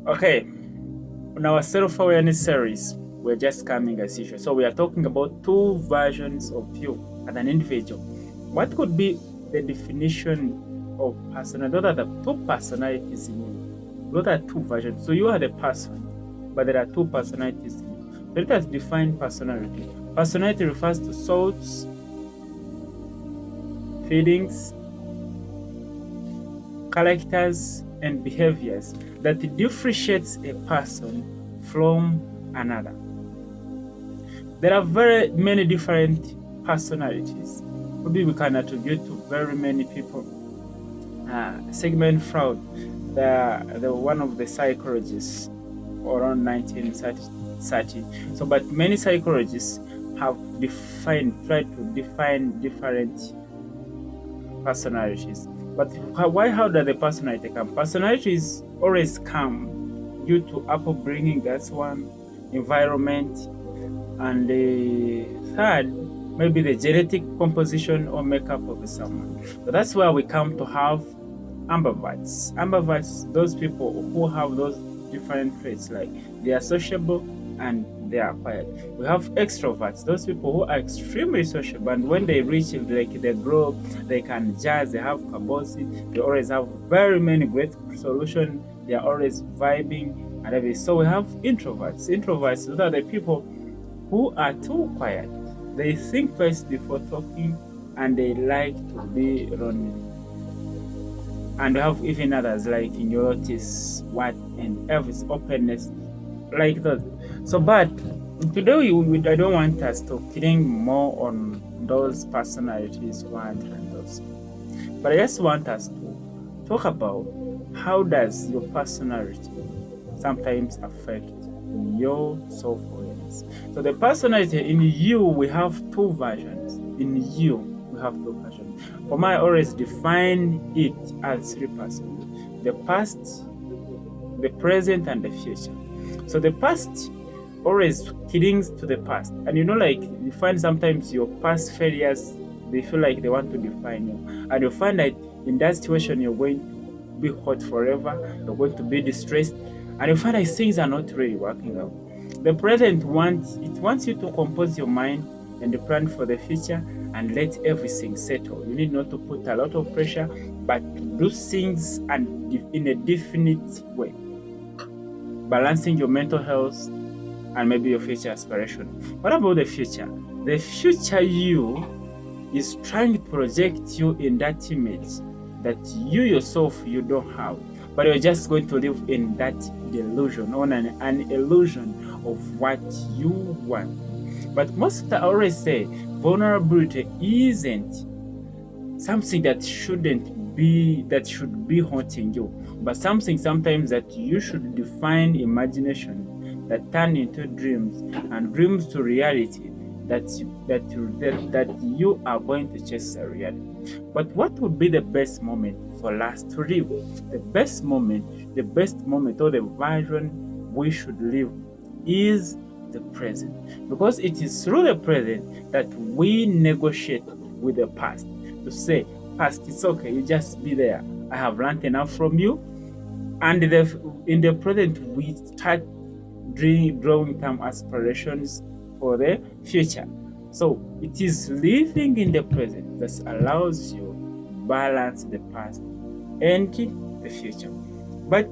Okay, on our self-awareness series, we're just coming as usual. So we are talking about two versions of you as an individual. What could be the definition of personality? What are the two personalities in you? What are two versions? So you are the person, but there are two personalities in you. So let us define personality. Personality refers to thoughts, feelings, characters, and behaviors that differentiates a person from another. There are very many different personalities. Maybe we can attribute to very many people. Segmend Freud, the one of the psychologists around 1930. So, but many psychologists have tried to define different personalities. But how does the personality come? Personalities always come due to upbringing, that's one, environment, and the third, maybe the genetic composition or makeup of someone. So that's where we come to have ambiverts. Ambiverts, those people who have those different traits, like they are sociable and they are quiet. We have extroverts, those people who are extremely sociable, and when they reach like the group, they can jazz, they have capacity, they always have very many great solutions, they are always vibing and everything. So we have introverts. Introverts, those are the people who are too quiet. They think twice before talking and they like to be lonely. And we have even others like neurotics, what, and Elvis openness, like that. So, but today I don't want us to think more on those personalities, one and those. But I just want us to talk about how does your personality sometimes affect your self-awareness. So the personality in you, we have two versions. In you, we have two versions. For me, I always define it as three persons: the past, the present, and the future. So the past always clings to the past, and like you find sometimes your past failures, they feel like they want to define you, and you find that in that situation you're going to be hurt forever, you're going to be distressed, and you find that things are not really working out. The present wants you to compose your mind and plan for the future and let everything settle. You need not to put a lot of pressure, but to do things and in a definite way, balancing your mental health and maybe your future aspiration. What about the future? The future you is trying to project you in that image that you yourself you don't have, but you're just going to live in that delusion, on an illusion of what you want. But most of the always say vulnerability isn't something that should be haunting you, but something sometimes that you should define imagination that turn into dreams and dreams to reality, that you are going to chase a reality. But what would be the best moment for us to live? The best moment or the version we should live is the present, because it is through the present that we negotiate with the past to say, past, it's okay, you just be there, I have learned enough from you. And in the present we start drawing some aspirations for the future. So it is living in the present that allows you to balance the past and the future. But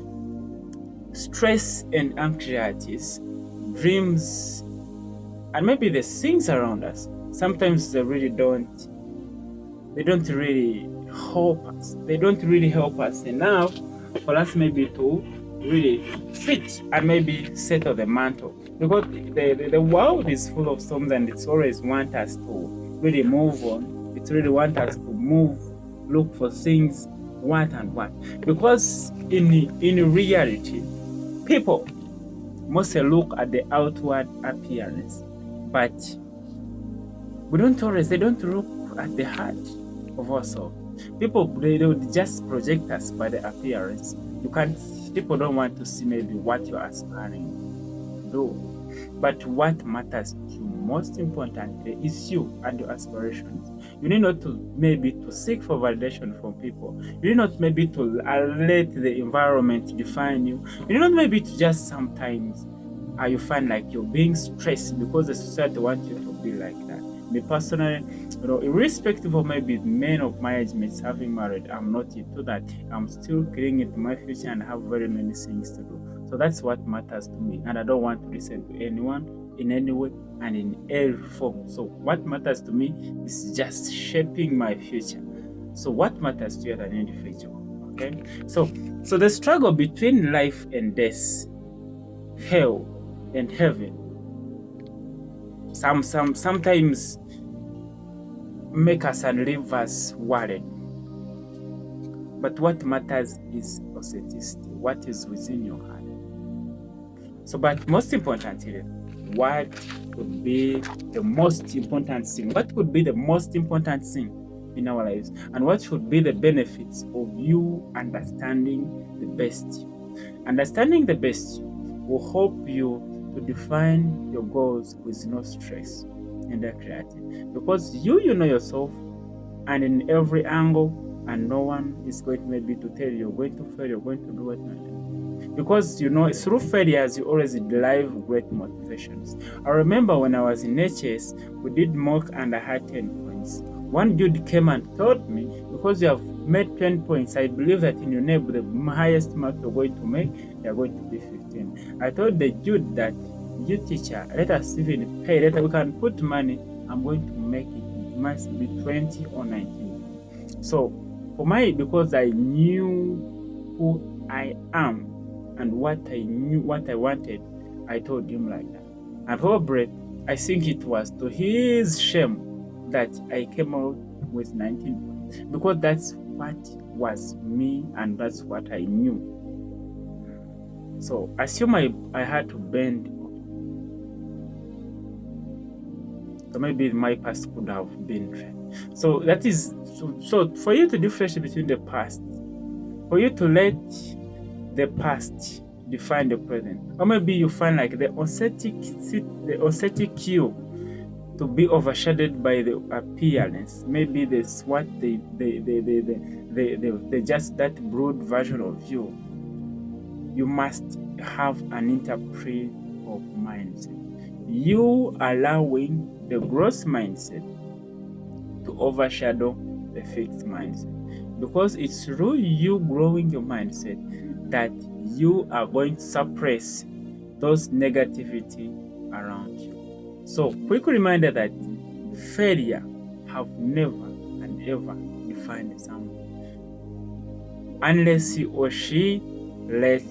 stress and anxieties, dreams, and maybe the things around us, sometimes they don't really help us. They don't really help us enough for us maybe to really fit and maybe settle the mantle, because the world is full of storms and it's always want us to really move on. It really want us to move, look for things, what and what, because in reality people mostly look at the outward appearance, but they don't look at the heart of ourselves. People, they don't just project us by the appearance. People don't want to see maybe what you're aspiring to do, but what matters to you most importantly is you and your aspirations. You need not to maybe to seek for validation from people. You need not maybe to let the environment define you. You need not maybe to just sometimes you find like you're being stressed because the society wants you to be like that. Me personally, irrespective of maybe men of my age mates having married, I'm not into that. I'm still clinging to my future and have very many things to do. So that's what matters to me, and I don't want to listen to anyone in any way and in every form. So what matters to me is just shaping my future. So what matters to you as an individual? Okay. So the struggle between life and death, hell and heaven, sometimes make us and leave us worried. But what matters is authenticity, what is within your heart. So, but most importantly, what could be the most important thing? What could be the most important thing in our lives? And what should be the benefits of you understanding the best? Understanding the best will help you to define your goals with no stress and that clarity. Because you know yourself, and in every angle, and no one is going to maybe to tell you you're going to fail, you're going to do it. Because through failures you always derive great motivations. I remember when I was in HS, we did mock and I had 10 points. One dude came and told me, because you have made 10 points, I believe that in your neighbor the highest mark you're going to make, you're going to be 15. I told the dude that, you teacher, let us even pay, later we can put money, I'm going to make it. It must be 20 or 19. So for my, because I knew who I am and what I knew, what I wanted, I told him like that. And probably, I think it was to his shame that I came out with 19 points, because that's what was me and that's what I knew. So assume I had to bend. So maybe my past could have been trained. So that is so for you to differentiate between the past, for you to let the past define the present, or maybe you find like the aesthetic you to be overshadowed by the appearance. Maybe that's what they just that broad version of you. You must have an interplay of mindset. You allowing the growth mindset to overshadow the fixed mindset, because it's through you growing your mindset that you are going to suppress those negativity around you. So quick reminder that failure have never and ever defined someone unless he or she let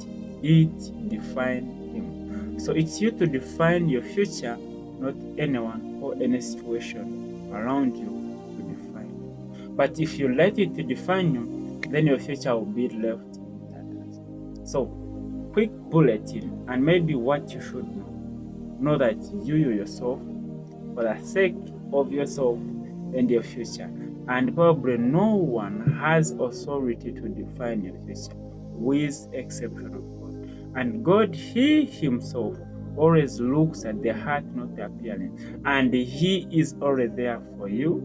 it define him. So it's you to define your future, not anyone or any situation around you to define you. But if you let it to define you, then your future will be left in tatters. So quick bulletin, and maybe what you should know. Know that you yourself, for the sake of yourself and your future, and probably no one has authority to define your future, with exception of God. And God, He Himself, always looks at the heart, not the appearance, and He is already there for you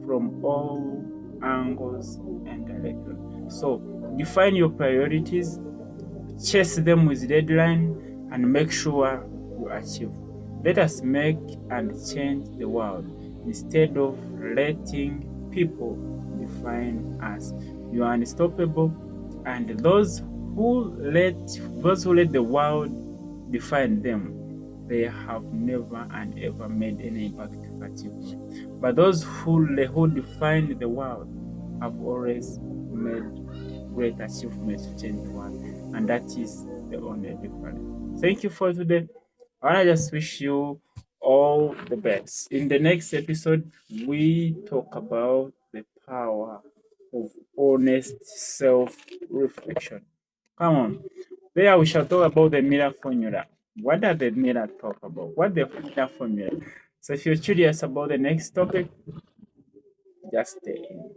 from all angles and directions. So define your priorities, chase them with deadline, and make sure you achieve. Let us make and change the world instead of letting people define us. You are unstoppable, and those who let the world define them, they have never and ever made any impact of achievement. But those who define the world have always made great achievements to change the world, and that is the only difference. Thank you for today. I just wish you all the best. In the next episode, we talk about the power of honest self-reflection. Come on. There we shall talk about the mirror formula. What does the mirror talk about? What the mirror formula? So if you're curious about the next topic, just stay in.